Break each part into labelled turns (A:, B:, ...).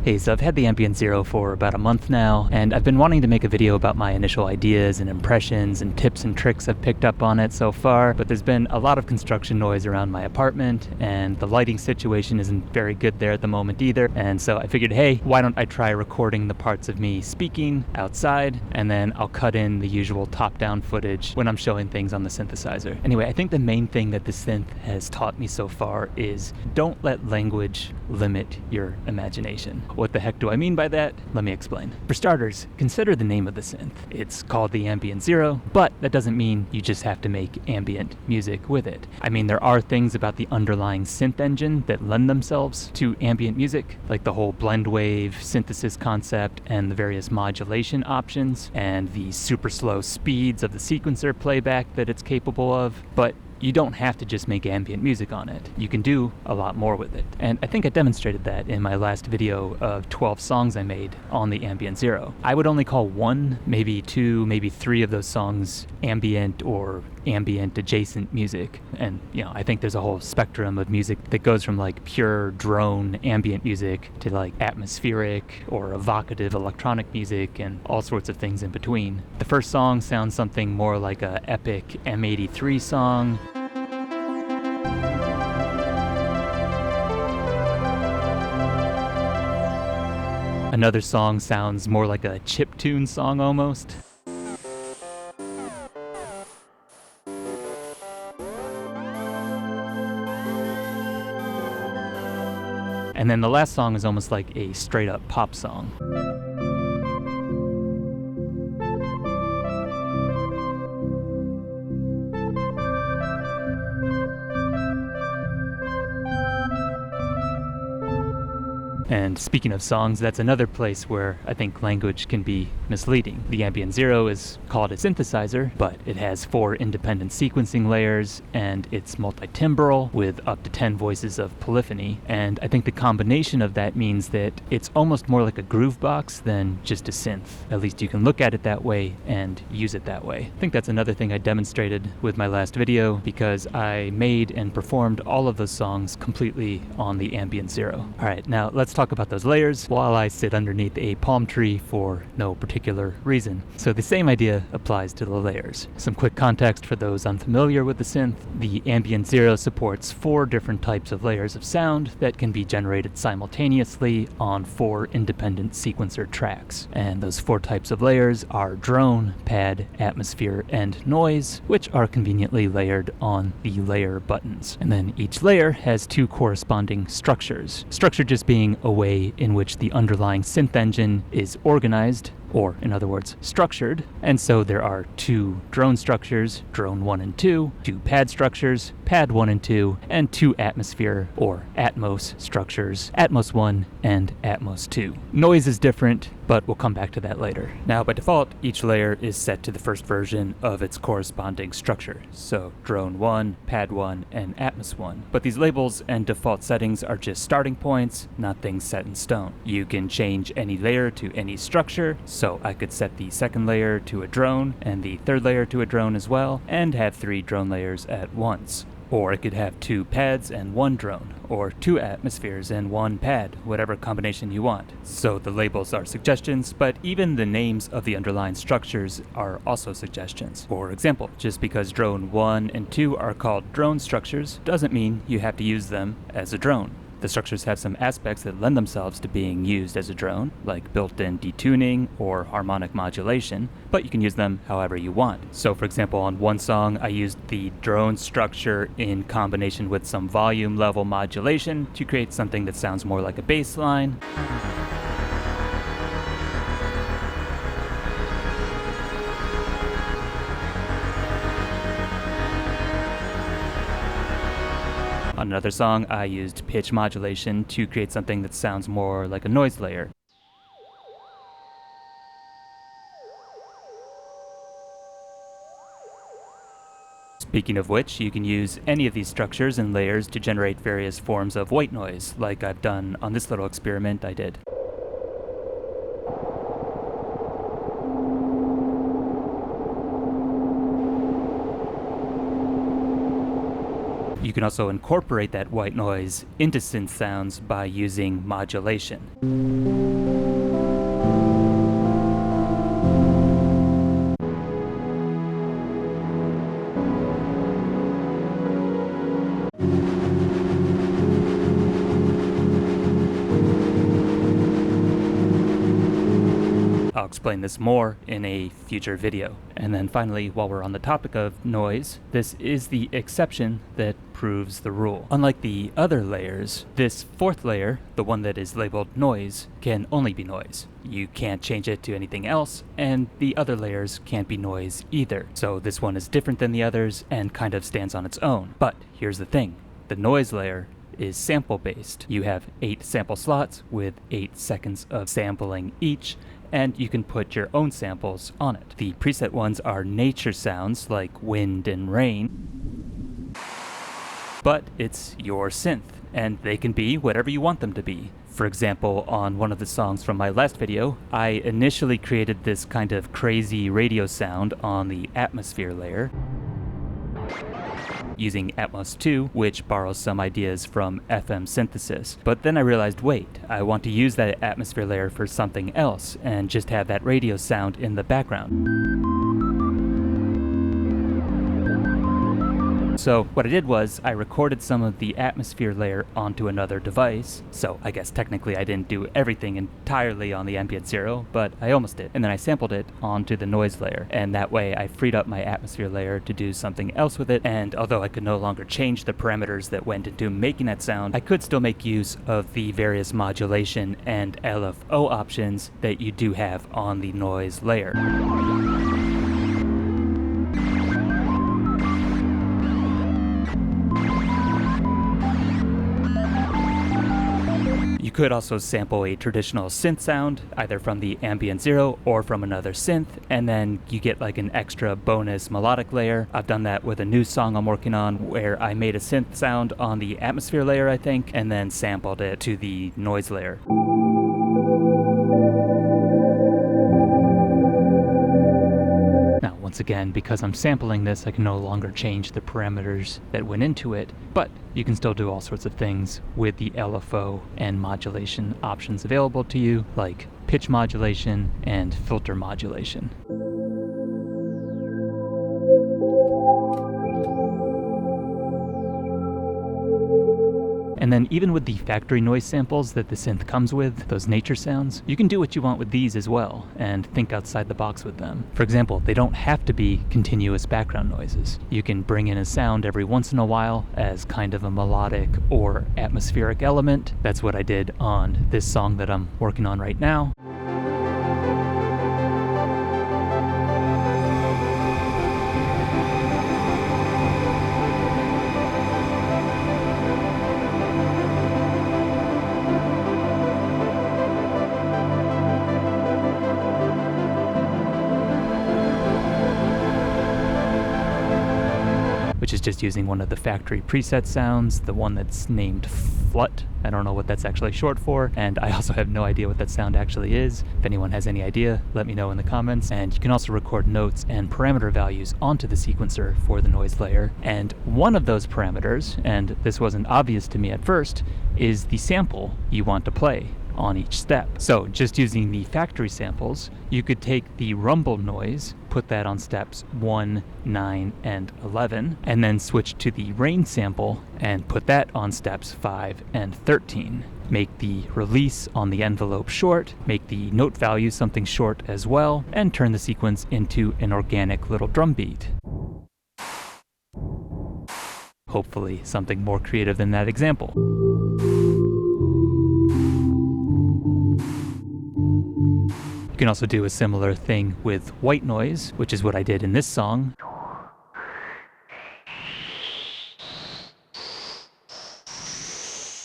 A: Hey, so I've had the Ambient Zero for about a month now, and I've been wanting to make a video about my initial ideas and impressions and tips and tricks I've picked up on it so far, but there's been a lot of construction noise around my apartment, and the lighting situation isn't very good there at the moment either, and so I figured, hey, why don't I try recording the parts of me speaking outside, and then I'll cut in the usual top-down footage when I'm showing things on the synthesizer. Anyway, I think the main thing that the synth has taught me so far is don't let language limit your imagination. What the heck do I mean by that? Let me explain. For starters, consider the name of the synth. It's called the Ambient Zero, but that doesn't mean you just have to make ambient music with it. I mean, there are things about the underlying synth engine that lend themselves to ambient music, like the whole blend wave synthesis concept and the various modulation options and the super slow speeds of the sequencer playback that it's capable of, but you don't have to just make ambient music on it. You can do a lot more with it. And I think I demonstrated that in my last video of 12 songs I made on the Ambient Zero. I would only call one, maybe two, maybe three of those songs ambient or ambient adjacent music. And, I think there's a whole spectrum of music that goes from like pure drone ambient music to like atmospheric or evocative electronic music and all sorts of things in between. The first song sounds something more like a epic M83 song. Another song sounds more like a chiptune song almost. And then the last song is almost like a straight up pop song. And speaking of songs, that's another place where I think language can be misleading. The Ambient Zero is called a synthesizer, but it has 4 independent sequencing layers, and it's multi-timbral with up to 10 voices of polyphony. And I think the combination of that means that it's almost more like a groove box than just a synth. At least you can look at it that way and use it that way. I think that's another thing I demonstrated with my last video, because I made and performed all of those songs completely on the Ambient Zero. Alright, now let's talk about those layers while I sit underneath a palm tree for no particular reason. So the same idea applies to the layers. Some quick context for those unfamiliar with the synth. The Ambient Zero supports 4 different types of layers of sound that can be generated simultaneously on 4 independent sequencer tracks. And those 4 types of layers are drone, pad, atmosphere, and noise, which are conveniently layered on the layer buttons. And then each layer has 2 corresponding structures. Structure just being a way in which the underlying synth engine is organized, or in other words, structured. And so there are 2 drone structures, drone 1 and 2, 2 pad structures, pad 1 and 2, and 2 atmosphere or Atmos structures, Atmos 1 and Atmos 2. Noise is different, but we'll come back to that later. Now, by default, each layer is set to the first version of its corresponding structure. So drone 1, pad 1, and Atmos 1. But these labels and default settings are just starting points, not things set in stone. You can change any layer to any structure, so I could set the second layer to a drone and the third layer to a drone as well, and have 3 drone layers at once. Or it could have 2 pads and 1 drone, or 2 atmospheres and 1 pad, whatever combination you want. So the labels are suggestions, but even the names of the underlying structures are also suggestions. For example, just because drone 1 and 2 are called drone structures doesn't mean you have to use them as a drone. The structures have some aspects that lend themselves to being used as a drone, like built-in detuning or harmonic modulation, but you can use them however you want. So for example, on one song, I used the drone structure in combination with some volume level modulation to create something that sounds more like a bass line. On another song, I used pitch modulation to create something that sounds more like a noise layer. Speaking of which, you can use any of these structures and layers to generate various forms of white noise, like I've done on this little experiment I did. You can also incorporate that white noise into synth sounds by using modulation. I'll explain this more in a future video. And then finally, while we're on the topic of noise, this is the exception that proves the rule. Unlike the other layers, this fourth layer, the one that is labeled noise, can only be noise. You can't change it to anything else, and the other layers can't be noise either. So this one is different than the others and kind of stands on its own. But here's the thing, the noise layer is sample based. You have 8 sample slots with 8 seconds of sampling each, and you can put your own samples on it. The preset ones are nature sounds like wind and rain, but it's your synth, and they can be whatever you want them to be. For example, on one of the songs from my last video, I initially created this kind of crazy radio sound on the atmosphere layer, using Atmos 2, which borrows some ideas from FM synthesis. But then I realized, wait, I want to use that atmosphere layer for something else and just have that radio sound in the background. So what I did was I recorded some of the atmosphere layer onto another device. So I guess technically I didn't do everything entirely on the Ambient Zero, but I almost did. And then I sampled it onto the noise layer. And that way I freed up my atmosphere layer to do something else with it. And although I could no longer change the parameters that went into making that sound, I could still make use of the various modulation and LFO options that you do have on the noise layer. You could also sample a traditional synth sound, either from the Ambient Zero or from another synth, and then you get like an extra bonus melodic layer. I've done that with a new song I'm working on where I made a synth sound on the atmosphere layer, I think, and then sampled it to the noise layer. Now, once again, because I'm sampling this, I can no longer change the parameters that went into it, but you can still do all sorts of things with the LFO and modulation options available to you, like pitch modulation and filter modulation. And then even with the factory noise samples that the synth comes with, those nature sounds, you can do what you want with these as well and think outside the box with them. For example, they don't have to be continuous background noises. You can bring in a sound every once in a while as kind of a melodic or atmospheric element. That's what I did on this song that I'm working on right now. Which is just using one of the factory preset sounds, the one that's named Flut. I don't know what that's actually short for, and I also have no idea what that sound actually is. If anyone has any idea, let me know in the comments. And you can also record notes and parameter values onto the sequencer for the noise layer. And one of those parameters, and this wasn't obvious to me at first, is the sample you want to play on each step. So just using the factory samples, you could take the rumble noise, put that on steps 1, 9, and 11, and then switch to the rain sample and put that on steps 5 and 13. Make the release on the envelope short, make the note value something short as well, and turn the sequence into an organic little drum beat. Hopefully something more creative than that example. You can also do a similar thing with white noise, which is what I did in this song.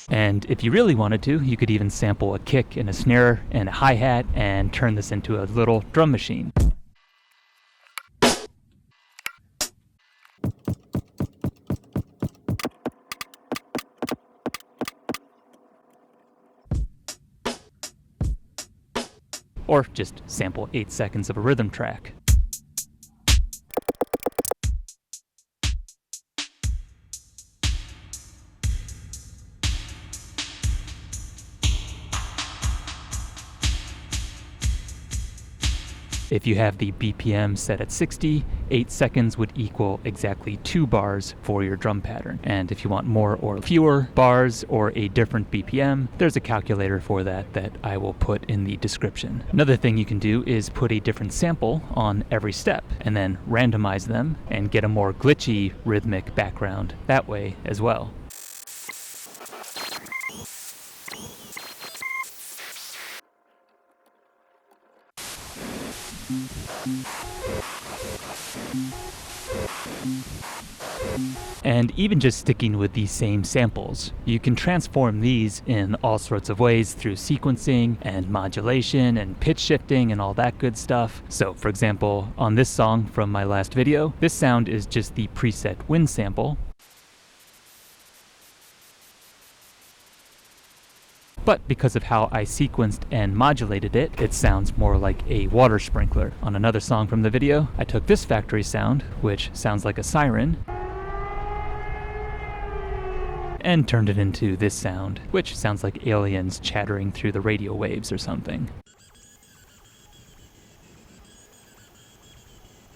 A: And if you really wanted to, you could even sample a kick and a snare and a hi-hat and turn this into a little drum machine. Or just sample 8 seconds of a rhythm track. If you have the BPM set at 60, 8 seconds would equal exactly 2 bars for your drum pattern. And if you want more or fewer bars or a different BPM, there's a calculator for that I will put in the description. Another thing you can do is put a different sample on every step and then randomize them and get a more glitchy rhythmic background that way as well. And even just sticking with these same samples, you can transform these in all sorts of ways through sequencing and modulation and pitch shifting and all that good stuff. So for example, on this song from my last video, this sound is just the preset wind sample. But because of how I sequenced and modulated it, it sounds more like a water sprinkler. On another song from the video, I took this factory sound, which sounds like a siren, and turned it into this sound, which sounds like aliens chattering through the radio waves or something.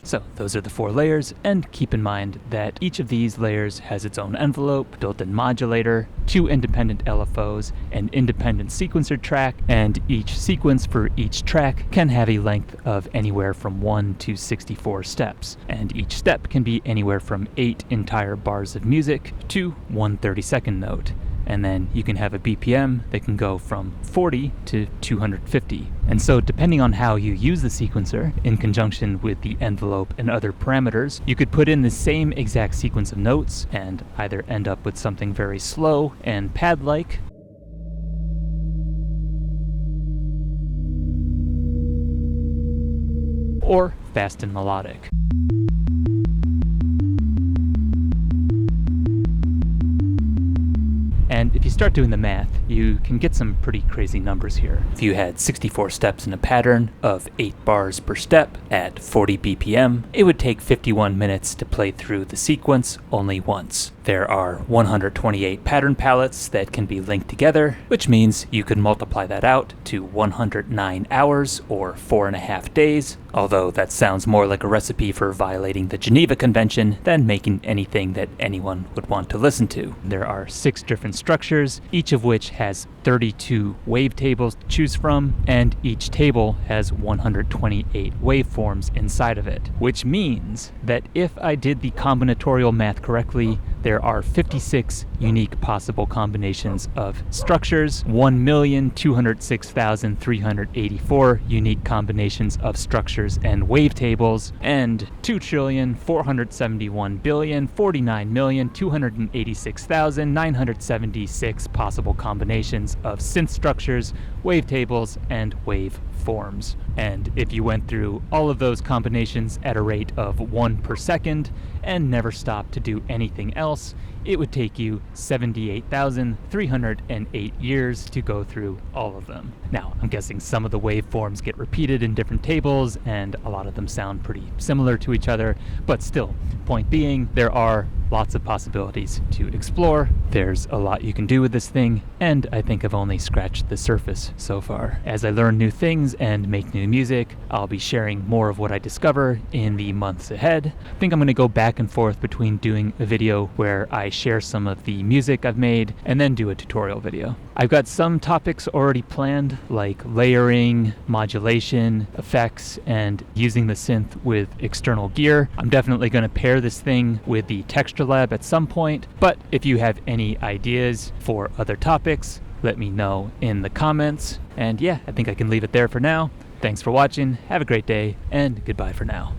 A: So those are the 4 layers, and keep in mind that each of these layers has its own envelope, built-in modulator, 2 independent LFOs, an independent sequencer track, and each sequence for each track can have a length of anywhere from 1 to 64 steps, and each step can be anywhere from 8 entire bars of music to 1 30-second note. And then you can have a BPM that can go from 40 to 250. And so depending on how you use the sequencer, in conjunction with the envelope and other parameters, you could put in the same exact sequence of notes and either end up with something very slow and pad-like, or fast and melodic. And if you start doing the math, you can get some pretty crazy numbers here. If you had 64 steps in a pattern of 8 bars per step at 40 BPM, it would take 51 minutes to play through the sequence only once. There are 128 pattern palettes that can be linked together, which means you could multiply that out to 109 hours or 4.5 days, although that sounds more like a recipe for violating the Geneva Convention than making anything that anyone would want to listen to. There are 6 different structures, each of which has 32 wavetables to choose from, and each table has 128 waveforms inside of it, which means that if I did the combinatorial math correctly, there are 56 unique possible combinations of structures, 1,206,384 unique combinations of structures and wavetables, and 2,471,049,286,976 possible combinations of synth structures, wavetables, and waveforms. And if you went through all of those combinations at a rate of 1 per second and never stopped to do anything else, it would take you 78,308 years to go through all of them. Now, I'm guessing some of the waveforms get repeated in different tables, and a lot of them sound pretty similar to each other, but still, point being, there are lots of possibilities to explore. There's a lot you can do with this thing, and I think I've only scratched the surface so far. As I learn new things and make new music, I'll be sharing more of what I discover in the months ahead. I think I'm going to go back and forth between doing a video where I share some of the music I've made and then do a tutorial video. I've got some topics already planned, like layering, modulation, effects, and using the synth with external gear. I'm definitely going to pair this thing with the Texture Lab at some point, but if you have any ideas for other topics, let me know in the comments. And yeah, I think I can leave it there for now. Thanks for watching, have a great day, and goodbye for now.